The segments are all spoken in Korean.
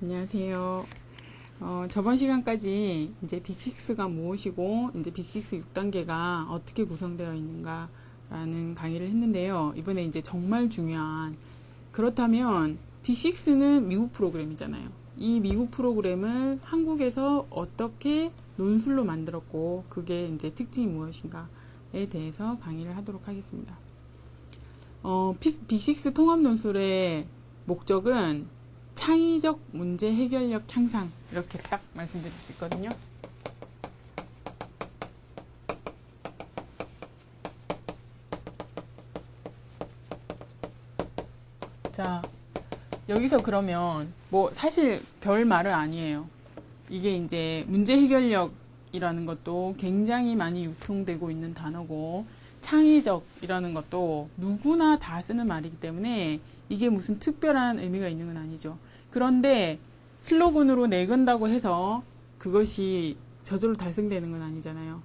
안녕하세요. 저번 시간까지 이제 빅6가 무엇이고, 이제 빅6 6단계가 어떻게 구성되어 있는가라는 강의를 했는데요. 이번에 이제 정말 중요한, 그렇다면 빅6는 미국 프로그램이잖아요. 이 미국 프로그램을 한국에서 어떻게 논술로 만들었고, 그게 이제 특징이 무엇인가에 대해서 강의를 하도록 하겠습니다. 빅6 통합 논술의 목적은 창의적 문제 해결력 향상, 이렇게 딱 말씀드릴 수 있거든요. 자, 여기서 그러면 뭐 사실 별 말은 아니에요. 이게 이제 문제 해결력이라는 것도 굉장히 많이 유통되고 있는 단어고, 창의적이라는 것도 누구나 다 쓰는 말이기 때문에 이게 무슨 특별한 의미가 있는 건 아니죠. 그런데 슬로건으로 내건다고 해서 그것이 저절로 달성되는 건 아니잖아요.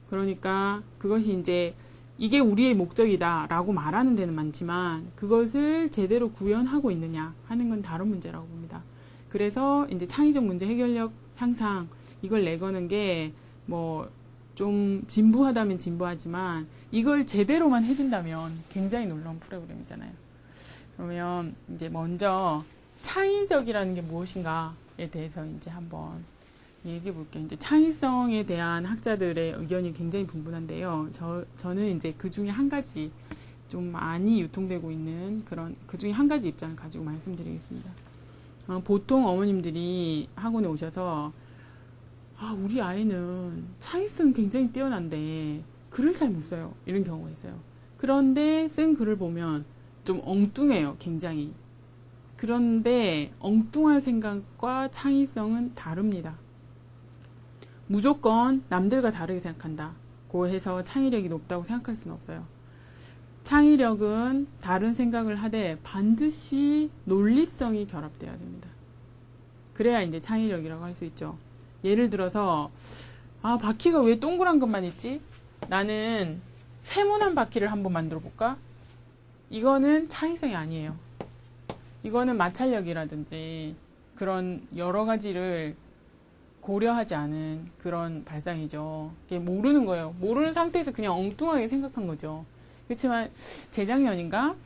그러니까 그것이 이제 이게 우리의 목적이다 라고 말하는 데는 많지만, 그것을 제대로 구현하고 있느냐 하는 건 다른 문제라고 봅니다. 그래서 이제 창의적 문제 해결력 향상, 이걸 내거는 게 뭐 좀 진부하다면 진부하지만, 이걸 제대로만 해준다면 굉장히 놀라운 프로그램이잖아요. 그러면 이제 먼저 창의적이라는 게 무엇인가에 대해서 이제 한번 얘기해 볼게요. 이제 창의성에 대한 학자들의 의견이 굉장히 분분한데요. 저는 이제 그 중에 한 가지, 좀 많이 유통되고 있는 그런, 그 중에 한 가지 입장을 가지고 말씀드리겠습니다. 보통 어머님들이 학원에 오셔서, 우리 아이는 창의성 굉장히 뛰어난데 글을 잘 못 써요, 이런 경우가 있어요. 그런데 쓴 글을 보면 좀 엉뚱해요, 굉장히. 그런데 엉뚱한 생각과 창의성은 다릅니다. 무조건 남들과 다르게 생각한다고 해서 창의력이 높다고 생각할 수는 없어요. 창의력은 다른 생각을 하되 반드시 논리성이 결합되어야 됩니다. 그래야 이제 창의력이라고 할 수 있죠. 예를 들어서, 바퀴가 왜 동그란 것만 있지? 나는 세모난 바퀴를 한번 만들어 볼까? 이거는 창의성이 아니에요. 이거는 마찰력이라든지 그런 여러 가지를 고려하지 않은 그런 발상이죠. 이게 모르는 거예요. 모르는 상태에서 그냥 엉뚱하게 생각한 거죠. 그렇지만 재작년인가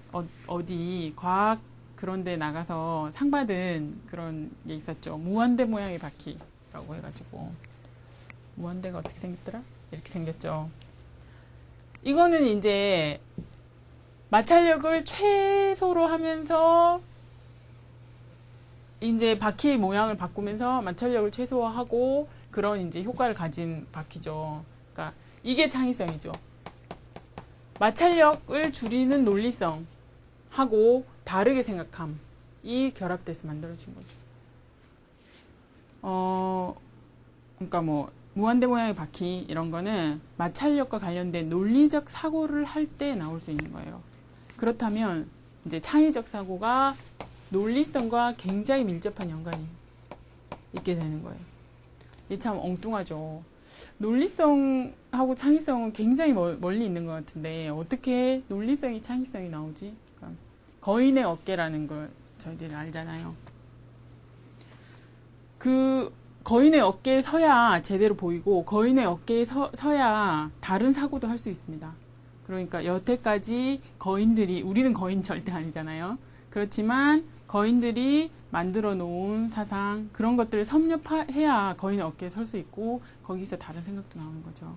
어디 과학 그런 데 나가서 상 받은 그런 게 있었죠. 무한대 모양의 바퀴라고 해가지고. 무한대가 어떻게 생겼더라? 이렇게 생겼죠. 이거는 이제 마찰력을 최소로 하면서 이제 바퀴의 모양을 바꾸면서 마찰력을 최소화하고 그런 이제 효과를 가진 바퀴죠. 그러니까 이게 창의성이죠. 마찰력을 줄이는 논리성하고 다르게 생각함이 결합돼서 만들어진 거죠. 그러니까 뭐 무한대 모양의 바퀴 이런 거는 마찰력과 관련된 논리적 사고를 할 때 나올 수 있는 거예요. 그렇다면 이제 창의적 사고가 논리성과 굉장히 밀접한 연관이 있게 되는 거예요. 이게 참 엉뚱하죠. 논리성하고 창의성은 굉장히 멀리 있는 것 같은데 어떻게 논리성이 창의성이 나오지? 그러니까 거인의 어깨라는 걸 저희들이 알잖아요. 그 거인의 어깨에 서야 제대로 보이고, 거인의 어깨에 서야 다른 사고도 할 수 있습니다. 그러니까 여태까지 거인들이, 우리는 거인 절대 아니잖아요. 그렇지만 거인들이 만들어 놓은 사상, 그런 것들을 섭렵해야 거인의 어깨에 설 수 있고, 거기서 다른 생각도 나오는 거죠.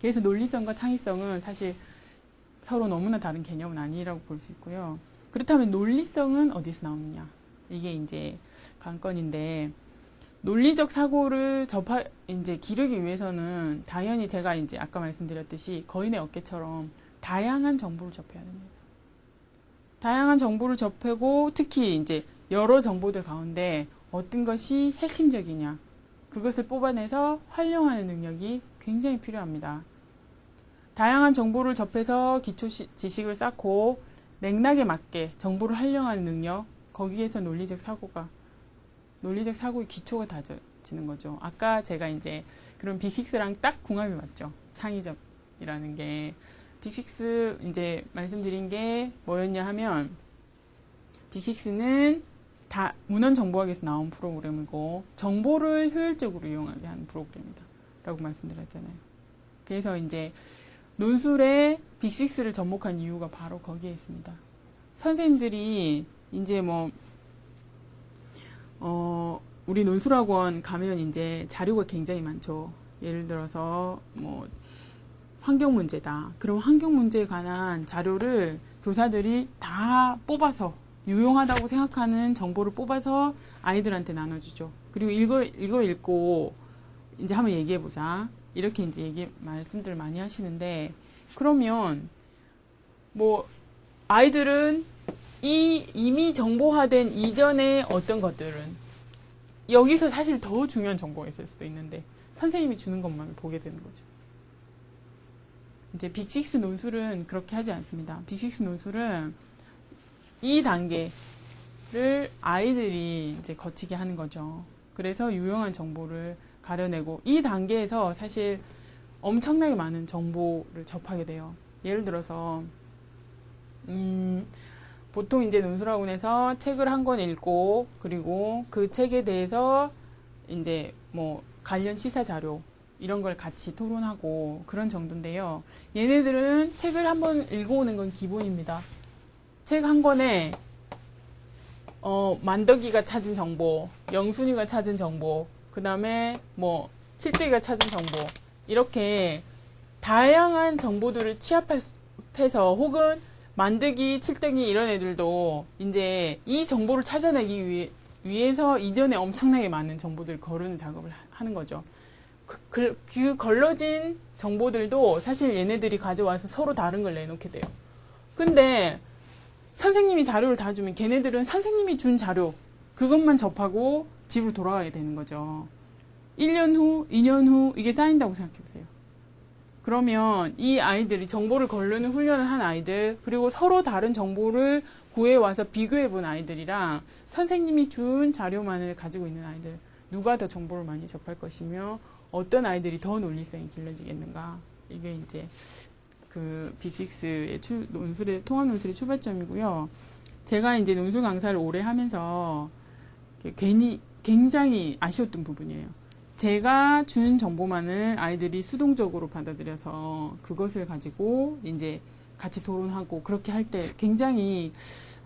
그래서 논리성과 창의성은 사실 서로 너무나 다른 개념은 아니라고 볼 수 있고요. 그렇다면 논리성은 어디서 나오느냐? 이게 이제 관건인데, 논리적 사고를 이제 기르기 위해서는 당연히 제가 이제 아까 말씀드렸듯이 거인의 어깨처럼 다양한 정보를 접해야 됩니다. 다양한 정보를 접하고, 특히 이제 여러 정보들 가운데 어떤 것이 핵심적이냐, 그것을 뽑아내서 활용하는 능력이 굉장히 필요합니다. 다양한 정보를 접해서 기초 지식을 쌓고 맥락에 맞게 정보를 활용하는 능력, 거기에서 논리적 사고의 기초가 다져지는 거죠. 아까 제가 이제 그런 빅6랑 딱 궁합이 맞죠. 창의적이라는 게. 빅6 이제 말씀드린 게 뭐였냐 하면, 빅6는 다 문헌정보학에서 나온 프로그램이고 정보를 효율적으로 이용하게 하는 프로그램이다 라고 말씀드렸잖아요. 그래서 이제 논술에 빅6를 접목한 이유가 바로 거기에 있습니다. 선생님들이 이제 우리 논술학원 가면 이제 자료가 굉장히 많죠. 예를 들어서 환경 문제다. 그럼 환경 문제에 관한 자료를 교사들이 다 뽑아서 유용하다고 생각하는 정보를 뽑아서 아이들한테 나눠주죠. 그리고 이거 읽고 이제 한번 얘기해보자. 이렇게 이제 말씀들 많이 하시는데, 그러면 아이들은 이미 정보화된 이전의 어떤 것들은 여기서 사실 더 중요한 정보가 있을 수도 있는데 선생님이 주는 것만 보게 되는 거죠. 이제 빅6 논술은 그렇게 하지 않습니다. 빅6 논술은 이 단계를 아이들이 이제 거치게 하는 거죠. 그래서 유용한 정보를 가려내고 이 단계에서 사실 엄청나게 많은 정보를 접하게 돼요. 예를 들어서 보통 이제 논술학원에서 책을 한 권 읽고 그리고 그 책에 대해서 이제 관련 시사 자료 이런 걸 같이 토론하고 그런 정도인데요. 얘네들은 책을 한번 읽어오는 건 기본입니다. 책 한 권에 만덕이가 찾은 정보, 영순이가 찾은 정보, 그 다음에 칠등이가 찾은 정보, 이렇게 다양한 정보들을 취합해서 혹은 만드기, 칠등이 이런 애들도 이제 이 정보를 찾아내기 위해서 이전에 엄청나게 많은 정보들을 거르는 작업을 하는 거죠. 그 걸러진 정보들도 사실 얘네들이 가져와서 서로 다른 걸 내놓게 돼요. 근데 선생님이 자료를 다 주면 걔네들은 선생님이 준 자료 그것만 접하고 집으로 돌아가게 되는 거죠. 1년 후, 2년 후 이게 쌓인다고 생각해보세요. 그러면 이 아이들이 정보를 거르는 훈련을 한 아이들, 그리고 서로 다른 정보를 구해와서 비교해본 아이들이랑 선생님이 준 자료만을 가지고 있는 아이들, 누가 더 정보를 많이 접할 것이며 어떤 아이들이 더 논리성이 길러지겠는가. 이게 이제 그 빅6의 논술의 통합 논술의 출발점이고요. 제가 이제 논술 강사를 오래 하면서 굉장히 아쉬웠던 부분이에요. 제가 준 정보만을 아이들이 수동적으로 받아들여서 그것을 가지고 이제 같이 토론하고 그렇게 할 때 굉장히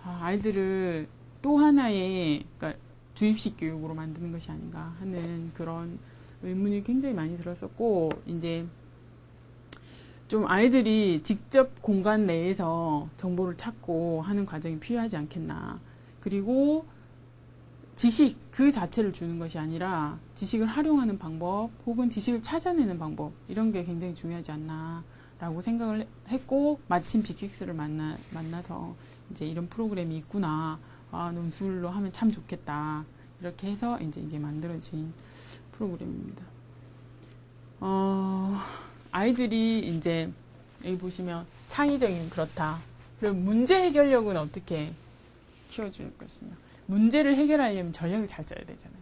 아이들을 또 하나의 그러니까 주입식 교육으로 만드는 것이 아닌가 하는 그런 의문이 굉장히 많이 들었었고, 이제 좀 아이들이 직접 공간 내에서 정보를 찾고 하는 과정이 필요하지 않겠나. 그리고 지식 그 자체를 주는 것이 아니라 지식을 활용하는 방법 혹은 지식을 찾아내는 방법, 이런 게 굉장히 중요하지 않나 라고 생각을 했고, 마침 빅6를 만나서 이제 이런 프로그램이 있구나, 논술로 하면 참 좋겠다, 이렇게 해서 이제 이게 만들어진 프로그램입니다. 아이들이 이제 여기 보시면 창의적인 그렇다. 그리고 문제 해결력은 어떻게 키워줄 것이냐. 문제를 해결하려면 전략을 잘 짜야 되잖아요.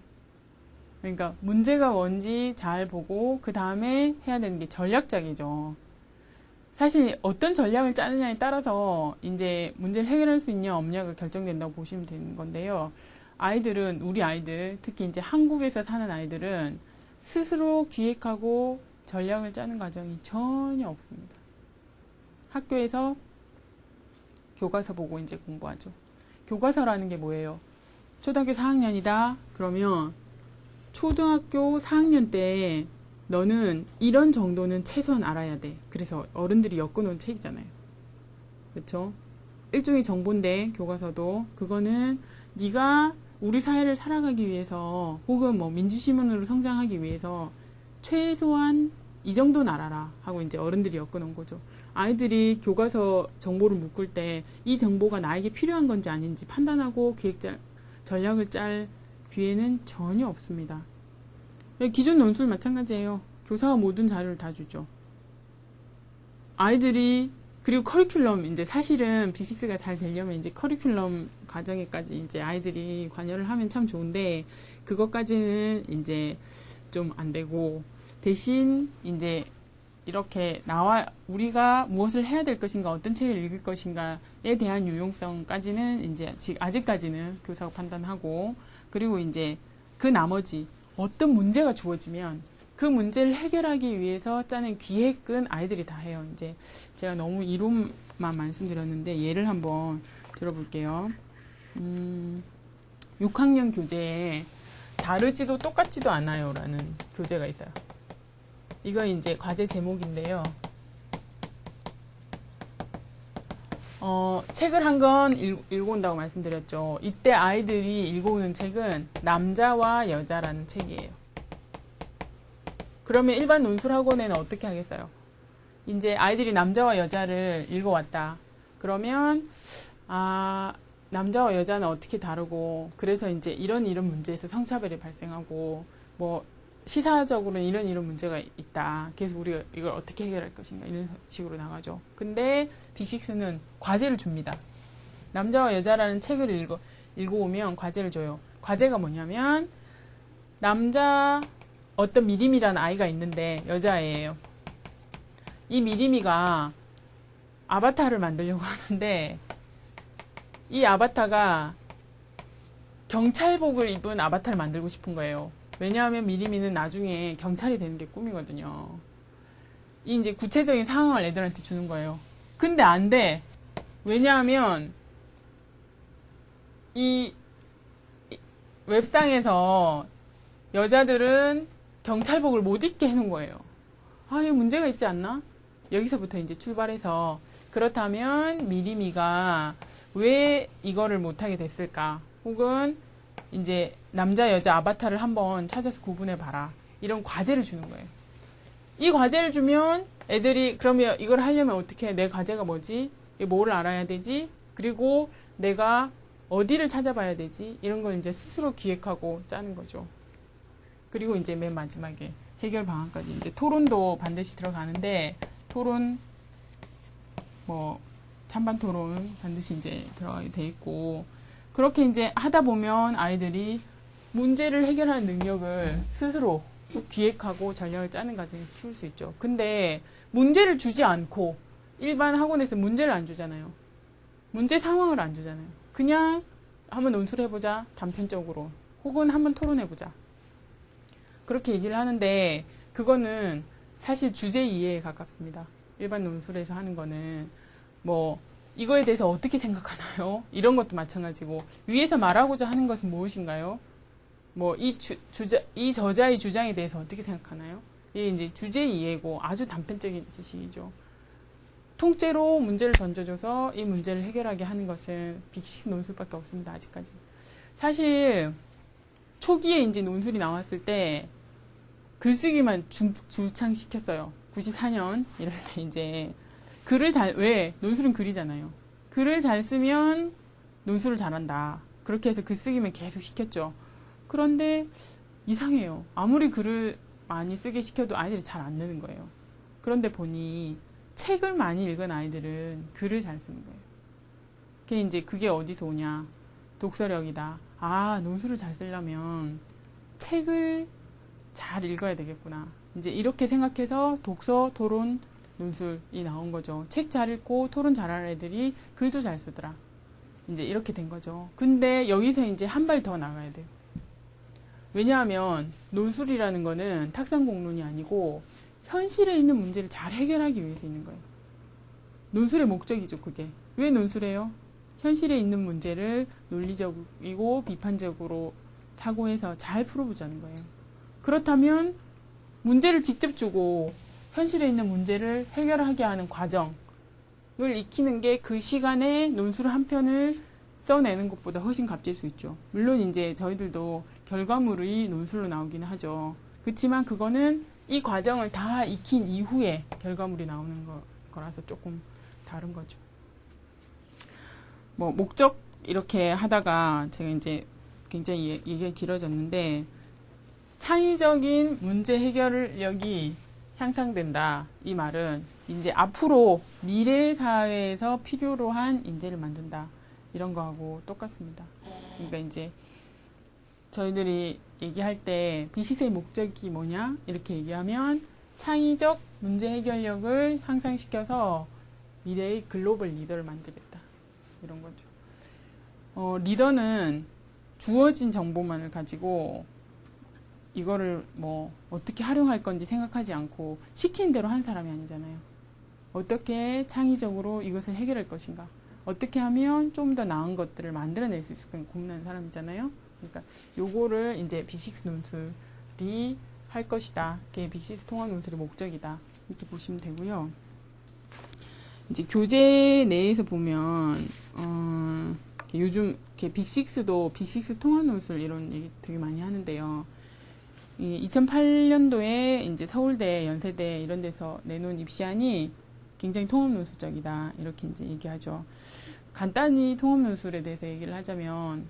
그러니까 문제가 뭔지 잘 보고 그 다음에 해야 되는 게 전략작이죠. 사실 어떤 전략을 짜느냐에 따라서 이제 문제를 해결할 수 있냐 없냐가 결정된다고 보시면 되는 건데요. 우리 아이들, 특히 이제 한국에서 사는 아이들은 스스로 기획하고 전략을 짜는 과정이 전혀 없습니다. 학교에서 교과서 보고 이제 공부하죠. 교과서라는 게 뭐예요? 초등학교 4학년이다. 그러면 초등학교 4학년 때 너는 이런 정도는 최소한 알아야 돼. 그래서 어른들이 엮어놓은 책이잖아요. 그렇죠? 일종의 정보인데 교과서도 그거는 네가 우리 사회를 살아가기 위해서 혹은 민주시민으로 성장하기 위해서 최소한 이 정도는 알아라 하고 이제 어른들이 엮어놓은 거죠. 아이들이 교과서 정보를 묶을 때 이 정보가 나에게 필요한 건지 아닌지 판단하고 전략을 짤 기회는 전혀 없습니다. 기존 논술 마찬가지예요. 교사가 모든 자료를 다 주죠. 아이들이 그리고 커리큘럼, 이제 사실은 빅6가 잘 되려면 이제 커리큘럼 과정에까지 이제 아이들이 관여를 하면 참 좋은데 그것까지는 이제 좀 안 되고, 대신 이제 이렇게 우리가 무엇을 해야 될 것인가, 어떤 책을 읽을 것인가에 대한 유용성까지는 이제 아직까지는 교사가 판단하고, 그리고 이제 그 나머지 어떤 문제가 주어지면 그 문제를 해결하기 위해서 짜낸 기획은 아이들이 다 해요. 이제 제가 너무 이론만 말씀드렸는데 예를 한번 들어볼게요. 6학년 교재에 다르지도 똑같지도 않아요 라는 교재가 있어요. 이거 이제 과제 제목인데요. 책을 한 권 읽어온다고 말씀드렸죠. 이때 아이들이 읽어오는 책은 남자와 여자라는 책이에요. 그러면 일반 논술학원에는 어떻게 하겠어요? 이제 아이들이 남자와 여자를 읽어왔다. 그러면 남자와 여자는 어떻게 다르고, 그래서 이제 이런 문제에서 성차별이 발생하고, 뭐 시사적으로는 이런 문제가 있다. 그래서 우리가 이걸 어떻게 해결할 것인가, 이런 식으로 나가죠. 근데 빅6는 과제를 줍니다. 남자와 여자라는 책을 읽어오면 과제를 줘요. 과제가 뭐냐면, 어떤 미림이라는 아이가 있는데 여자애예요. 이 미림이가 아바타를 만들려고 하는데, 이 아바타가 경찰복을 입은 아바타를 만들고 싶은 거예요. 왜냐하면 미리미는 나중에 경찰이 되는 게 꿈이거든요. 이 이제 구체적인 상황을 애들한테 주는 거예요. 근데 안 돼. 왜냐하면 이 웹상에서 여자들은 경찰복을 못 입게 해놓은 거예요. 이거 문제가 있지 않나? 여기서부터 이제 출발해서, 그렇다면 미리미가 왜 이거를 못하게 됐을까? 혹은 이제 남자 여자 아바타를 한번 찾아서 구분해 봐라. 이런 과제를 주는 거예요. 이 과제를 주면 애들이 그러면 이걸 하려면 어떻게 해? 내 과제가 뭐지? 뭐를 알아야 되지? 그리고 내가 어디를 찾아봐야 되지? 이런 걸 이제 스스로 기획하고 짜는 거죠. 그리고 이제 맨 마지막에 해결 방안까지 이제 토론도 반드시 들어가는데, 토론 찬반 토론 반드시 이제 들어가게 돼 있고, 그렇게 이제 하다 보면 아이들이 문제를 해결하는 능력을 스스로 기획하고 전략을 짜는 과정에서 키울 수 있죠. 근데 문제를 주지 않고, 일반 학원에서 문제를 안 주잖아요. 문제 상황을 안 주잖아요. 그냥 한번 논술해보자, 단편적으로. 혹은 한번 토론해보자. 그렇게 얘기를 하는데, 그거는 사실 주제 이해에 가깝습니다. 일반 논술에서 하는 거는 이거에 대해서 어떻게 생각하나요? 이런 것도 마찬가지고, 위에서 말하고자 하는 것은 무엇인가요? 이 저자의 주장에 대해서 어떻게 생각하나요? 이게 이제 주제 이해고 아주 단편적인 지식이죠. 통째로 문제를 던져줘서 이 문제를 해결하게 하는 것은 빅6 논술밖에 없습니다. 아직까지. 사실 초기에 이제 논술이 나왔을 때 글쓰기만 주창시켰어요. 94년 이럴 때 이제 왜 논술은 글이잖아요. 글을 잘 쓰면 논술을 잘한다. 그렇게 해서 글쓰기만 계속 시켰죠. 그런데 이상해요. 아무리 글을 많이 쓰게 시켜도 아이들이 잘 안 느는 거예요. 그런데 보니 책을 많이 읽은 아이들은 글을 잘 쓰는 거예요. 그게 어디서 오냐? 독서력이다. 논술을 잘 쓰려면 책을 잘 읽어야 되겠구나. 이제 이렇게 생각해서 독서, 토론, 논술이 나온 거죠. 책 잘 읽고 토론 잘하는 애들이 글도 잘 쓰더라. 이제 이렇게 된 거죠. 근데 여기서 이제 한 발 더 나가야 돼요. 왜냐하면 논술이라는 거는 탁상공론이 아니고 현실에 있는 문제를 잘 해결하기 위해서 있는 거예요. 논술의 목적이죠, 그게. 왜 논술해요? 현실에 있는 문제를 논리적이고 비판적으로 사고해서 잘 풀어보자는 거예요. 그렇다면 문제를 직접 주고 현실에 있는 문제를 해결하게 하는 과정을 익히는 게 그 시간에 논술 한 편을 써내는 것보다 훨씬 값질 수 있죠. 물론 이제 저희들도 결과물이 논술로 나오긴 하죠. 그렇지만 그거는 이 과정을 다 익힌 이후에 결과물이 나오는 거라서 조금 다른 거죠. 목적 이렇게 하다가 제가 이제 굉장히 얘기가 길어졌는데, 창의적인 문제 해결력이 향상된다. 이 말은 이제 앞으로 미래 사회에서 필요로 한 인재를 만든다. 이런 거하고 똑같습니다. 그러니까 이제 저희들이 얘기할 때 빅6의 목적이 뭐냐? 이렇게 얘기하면 창의적 문제 해결력을 향상시켜서 미래의 글로벌 리더를 만들겠다. 이런 거죠. 리더는 주어진 정보만을 가지고 이거를 뭐 어떻게 활용할 건지 생각하지 않고 시키는 대로 한 사람이 아니잖아요. 어떻게 창의적으로 이것을 해결할 것인가, 어떻게 하면 좀 더 나은 것들을 만들어낼 수 있을까 고민하는 사람이잖아요. 그러니까 요거를 이제 빅6 논술이 할 것이다. 그게 빅6 통합 논술의 목적이다. 이렇게 보시면 되고요. 이제 교재 내에서 보면 요즘 빅6도 빅6 통합 논술 이런 얘기 되게 많이 하는데요. 2008년도에 이제 서울대, 연세대 이런 데서 내놓은 입시안이 굉장히 통합 논술적이다. 이렇게 이제 얘기하죠. 간단히 통합 논술에 대해서 얘기를 하자면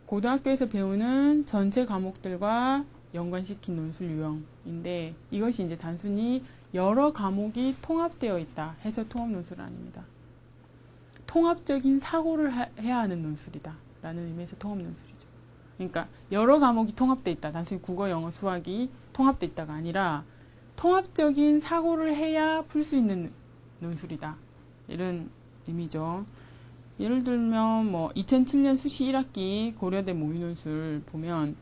고등학교에서 배우는 전체 과목들과 연관시킨 논술 유형인데 이것이 이제 단순히 여러 과목이 통합되어 있다 해서 통합 논술은 아닙니다. 통합적인 사고를 해야 하는 논술이다 라는 의미에서 통합 논술이죠. 그러니까 여러 과목이 통합되어 있다. 단순히 국어, 영어, 수학이 통합되어 있다가 아니라 통합적인 사고를 해야 풀 수 있는 논술이다. 이런 의미죠. 예를 들면 뭐 2007년 수시 1학기 고려대 모의논술 보면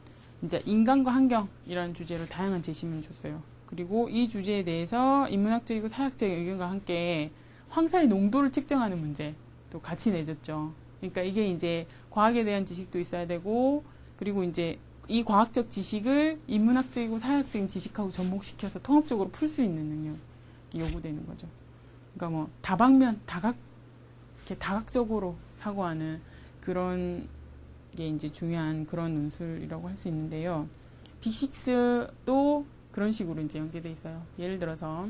이제 인간과 환경이라는 주제로 다양한 제시문을 줬어요. 그리고 이 주제에 대해서 인문학적이고 사학적인 의견과 함께 황사의 농도를 측정하는 문제도 같이 내줬죠. 그러니까 이게 이제 과학에 대한 지식도 있어야 되고, 그리고 이제 이 과학적 지식을 인문학적이고 사학적인 지식하고 접목시켜서 통합적으로 풀 수 있는 능력이 요구되는 거죠. 그러니까 뭐 다방면, 이렇게 다각적으로 사고하는 그런 게 이제 중요한 그런 논술이라고 할 수 있는데요. 빅6도 그런 식으로 이제 연계돼 있어요. 예를 들어서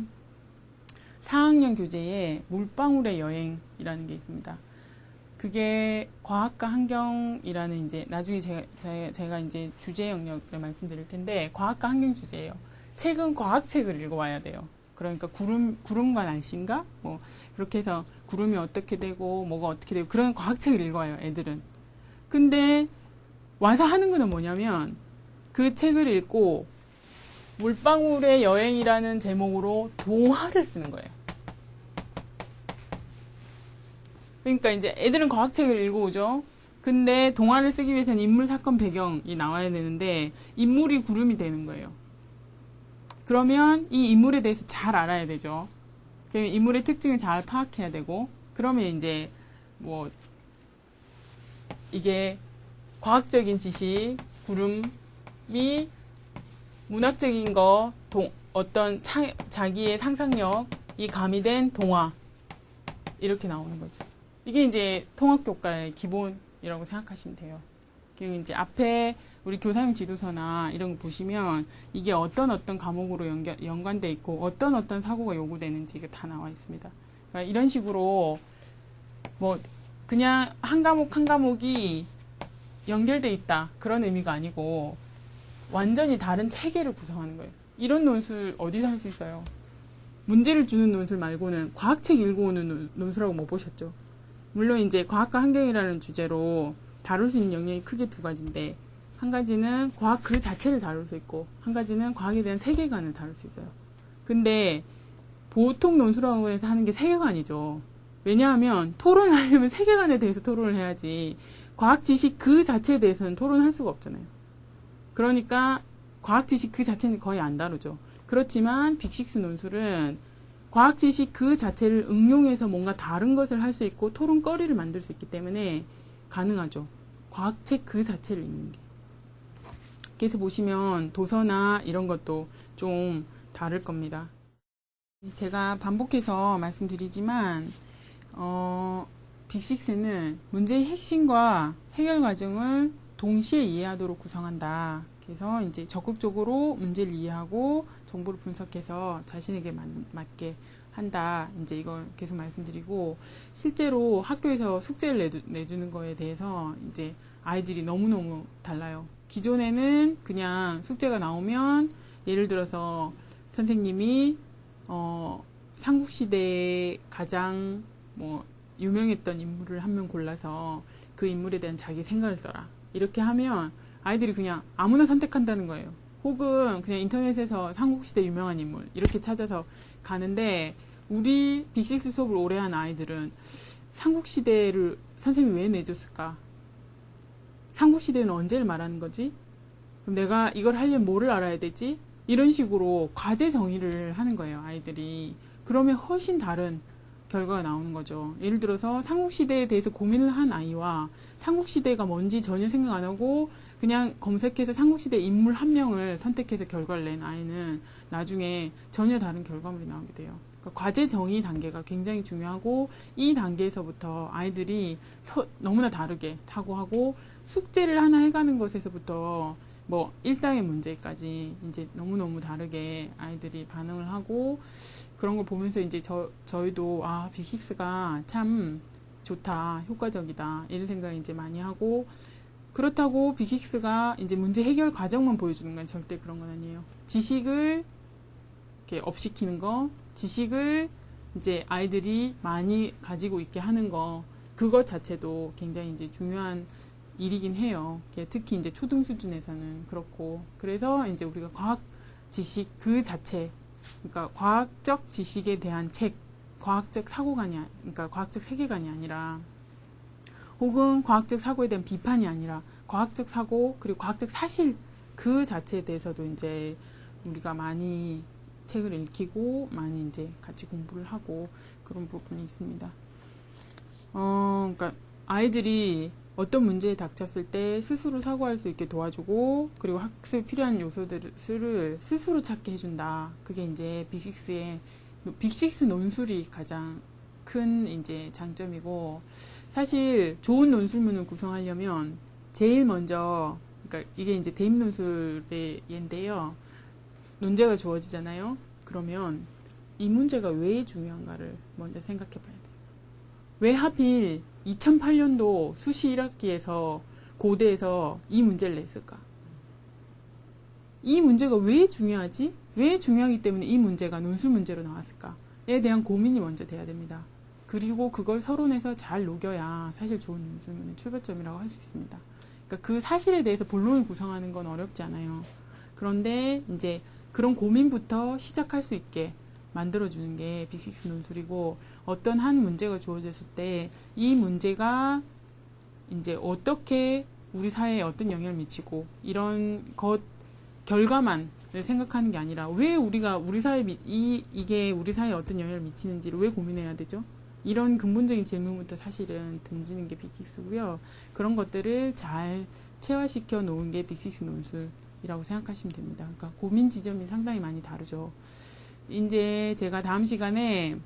4학년 교재에 물방울의 여행이라는 게 있습니다. 그게 과학과 환경이라는 이제 나중에 제가 이제 주제 영역을 말씀드릴 텐데 과학과 환경 주제예요. 책은 과학책을 읽어와야 돼요. 그러니까 구름과 날씨인가 뭐 그렇게 해서 구름이 어떻게 되고 뭐가 어떻게 되고 그런 과학책을 읽어와요. 애들은. 근데 와서 하는 거는 뭐냐면 그 책을 읽고 물방울의 여행이라는 제목으로 동화를 쓰는 거예요. 그러니까 이제 애들은 과학책을 읽어오죠. 근데 동화를 쓰기 위해서는 인물, 사건, 배경이 나와야 되는데 인물이 구름이 되는 거예요. 그러면 이 인물에 대해서 잘 알아야 되죠. 인물의 특징을 잘 파악해야 되고, 그러면 이제 뭐 이게 과학적인 지식, 구름이 문학적인 거, 어떤 자기의 상상력이 가미된 동화 이렇게 나오는 거죠. 이게 이제 통합교과의 기본이라고 생각하시면 돼요. 그리고 이제 앞에 우리 교사용 지도서나 이런 거 보시면 이게 어떤 과목으로 연관돼 있고 어떤 사고가 요구되는지 이게 다 나와 있습니다. 그러니까 이런 식으로 뭐 그냥 한 과목이 연결돼 있다 그런 의미가 아니고 완전히 다른 체계를 구성하는 거예요. 이런 논술 어디서 할 수 있어요? 문제를 주는 논술 말고는 과학책 읽어오는 논술하고 뭐 보셨죠? 물론 이제 과학과 환경이라는 주제로 다룰 수 있는 영역이 크게 두 가지인데, 한 가지는 과학 그 자체를 다룰 수 있고, 한 가지는 과학에 대한 세계관을 다룰 수 있어요. 근데 보통 논술학원에서 하는 게 세계관이죠. 왜냐하면 토론을 하려면 세계관에 대해서 토론을 해야지 과학 지식 그 자체에 대해서는 토론할 수가 없잖아요. 그러니까 과학 지식 그 자체는 거의 안 다루죠. 그렇지만 빅6 논술은 과학 지식 그 자체를 응용해서 뭔가 다른 것을 할 수 있고 토론거리를 만들 수 있기 때문에 가능하죠. 과학책 그 자체를 읽는 게. 그래서 보시면 도서나 이런 것도 좀 다를 겁니다. 제가 반복해서 말씀드리지만 빅6는 문제의 핵심과 해결 과정을 동시에 이해하도록 구성한다. 그래서 이제 적극적으로 문제를 이해하고 정보를 분석해서 자신에게 맞게 한다. 이제 이걸 계속 말씀드리고, 실제로 학교에서 숙제를 내주는 거에 대해서 이제 아이들이 너무너무 달라요. 기존에는 그냥 숙제가 나오면 예를 들어서 선생님이 삼국시대에 가장 뭐 유명했던 인물을 한 명 골라서 그 인물에 대한 자기 생각을 써라. 이렇게 하면 아이들이 그냥 아무나 선택한다는 거예요. 혹은 그냥 인터넷에서 삼국시대 유명한 인물 이렇게 찾아서 가는데 우리 빅6 수업을 오래 한 아이들은 삼국시대를 선생님이 왜 내줬을까? 삼국시대는 언제를 말하는 거지? 그럼 내가 이걸 하려면 뭐를 알아야 되지? 이런 식으로 과제 정의를 하는 거예요, 아이들이. 그러면 훨씬 다른 결과가 나오는 거죠. 예를 들어서 삼국시대에 대해서 고민을 한 아이와 삼국시대가 뭔지 전혀 생각 안 하고 그냥 검색해서 삼국시대 인물 한 명을 선택해서 결과를 낸 아이는 나중에 전혀 다른 결과물이 나오게 돼요. 그러니까 과제 정의 단계가 굉장히 중요하고 이 단계에서부터 아이들이 너무나 다르게 사고하고 숙제를 하나 해가는 것에서부터 뭐 일상의 문제까지 이제 너무너무 다르게 아이들이 반응을 하고 그런 걸 보면서 이제 저희도 아 빅6가 참 좋다 효과적이다 이런 생각을 이제 많이 하고 그렇다고 빅6가 이제 문제 해결 과정만 보여주는 건 절대 그런 건 아니에요. 지식을 이렇게 업시키는 거, 지식을 이제 아이들이 많이 가지고 있게 하는 거 그것 자체도 굉장히 이제 중요한 일이긴 해요. 특히 이제 초등 수준에서는 그렇고 그래서 이제 우리가 과학 지식 그 자체 그러니까 과학적 지식에 대한 책, 과학적 사고관이 그러니까 과학적 세계관이 아니라 혹은 과학적 사고에 대한 비판이 아니라 과학적 사고 그리고 과학적 사실 그 자체에 대해서도 이제 우리가 많이 책을 읽히고 많이 이제 같이 공부를 하고 그런 부분이 있습니다. 그러니까 아이들이 어떤 문제에 닥쳤을 때 스스로 사고할 수 있게 도와주고 그리고 학습에 필요한 요소들을 스스로 찾게 해준다. 그게 이제 빅6 논술이 가장 큰 이제 장점이고 사실 좋은 논술문을 구성하려면 제일 먼저 그러니까 이게 이제 대입 논술의 예인데요. 논제가 주어지잖아요. 그러면 이 문제가 왜 중요한가를 먼저 생각해 봐야 돼요. 왜 하필 2008년도 수시 1학기에서 고대에서 이 문제를 냈을까? 이 문제가 왜 중요하지? 왜 중요하기 때문에 이 문제가 논술 문제로 나왔을까?에 대한 고민이 먼저 돼야 됩니다. 그리고 그걸 서론에서 잘 녹여야 사실 좋은 논술문의 출발점이라고 할 수 있습니다. 그러니까 그 사실에 대해서 본론을 구성하는 건 어렵지 않아요. 그런데 이제 그런 고민부터 시작할 수 있게 만들어주는 게 빅6 논술이고 어떤 한 문제가 주어졌을 때 이 문제가 이제 어떻게 우리 사회에 어떤 영향을 미치고 이런 것 결과만을 생각하는 게 아니라 왜 우리가 우리 사회에 이게 우리 사회에 어떤 영향을 미치는지를 왜 고민해야 되죠? 이런 근본적인 질문부터 사실은 던지는 게 빅6고요. 그런 것들을 잘 체화시켜 놓은 게 빅6 논술이라고 생각하시면 됩니다. 그러니까 고민 지점이 상당히 많이 다르죠. 이제 제가 다음 시간에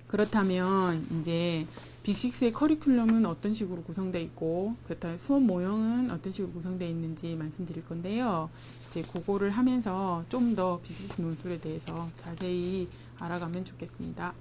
그렇다면 이제 빅6의 커리큘럼은 어떤 식으로 구성되어 있고 그렇다면 수업 모형은 어떤 식으로 구성되어 있는지 말씀드릴 건데요. 이제 그거를 하면서 좀 더 빅6 논술에 대해서 자세히 알아가면 좋겠습니다.